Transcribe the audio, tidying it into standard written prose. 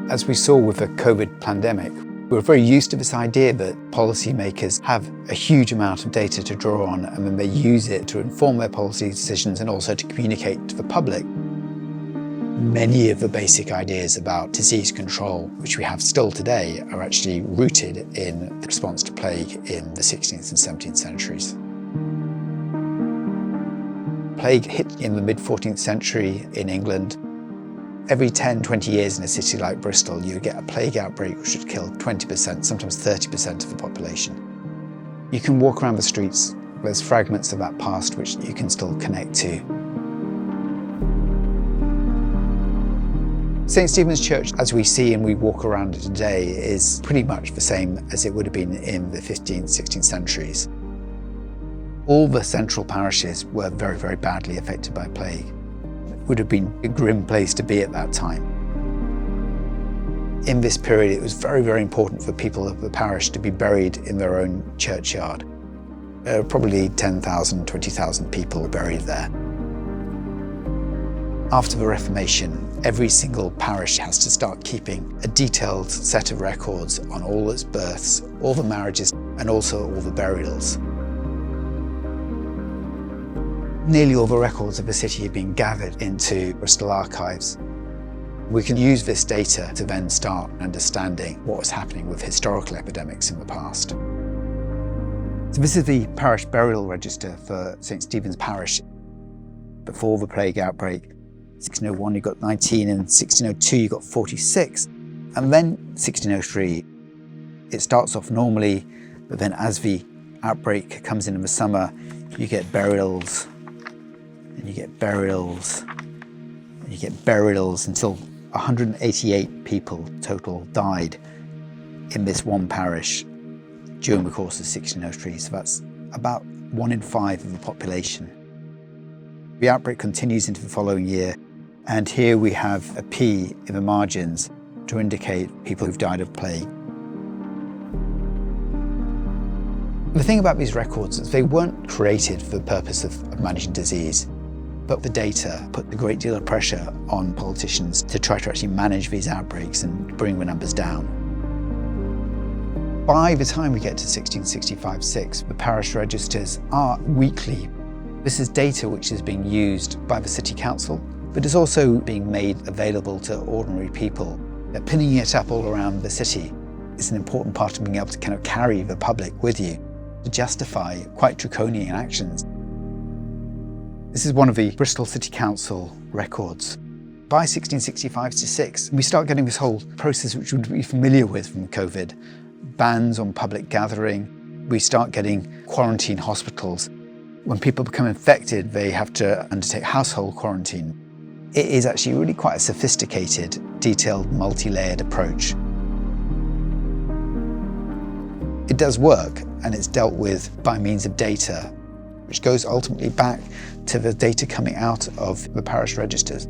As we saw with the COVID pandemic, we're very used to this idea that policymakers have a huge amount of data to draw on, and then they use it to inform their policy decisions and also to communicate to the public. Many of the basic ideas about disease control, which we have still today, are actually rooted in the response to plague in the 16th and 17th centuries. Plague hit in the mid-14th century in England. Every 10, 20 years in a city like Bristol, you get a plague outbreak which would kill 20%, sometimes 30% of the population. You can walk around the streets, there's fragments of that past which you can still connect to. St. Stephen's Church, as we see and we walk around it today, is pretty much the same as it would have been in the 15th, 16th centuries. All the central parishes were very, very badly affected by plague. It would have been a grim place to be at that time. In this period, it was very, very important for people of the parish to be buried in their own churchyard. Probably 10,000, 20,000 people were buried there. After the Reformation, every single parish has to start keeping a detailed set of records on all its births, all the marriages, and also all the burials. Nearly all the records of the city have been gathered into Bristol archives. We can use this data to then start understanding what was happening with historical epidemics in the past. So this is the parish burial register for St. Stephen's Parish. Before the plague outbreak, 1601 you got 19, and 1602 you got 46, and then 1603 it starts off normally, but then as the outbreak comes in the summer, you get burials, and you get burials, and you get burials until 188 people total died in this one parish during the course of 1603, so that's about 1 in 5 of the population. The outbreak continues into the following year, and here we have a P in the margins to indicate people who've died of plague. The thing about these records is they weren't created for the purpose of managing disease, but the data put a great deal of pressure on politicians to try to actually manage these outbreaks and bring the numbers down. By the time we get to 1665-6, the parish registers are weekly. This is data which is being used by the City Council, but is also being made available to ordinary people. Pinning it up all around the city is an important part of being able to kind of carry the public with you to justify quite draconian actions. This is one of the Bristol City Council records. By 1665-6, we start getting this whole process which we'd be familiar with from COVID. Bans on public gathering. We start getting quarantine hospitals. When people become infected, they have to undertake household quarantine. It is actually really quite a sophisticated, detailed, multi-layered approach. It does work, and it's dealt with by means of data, which goes ultimately back to the data coming out of the parish registers.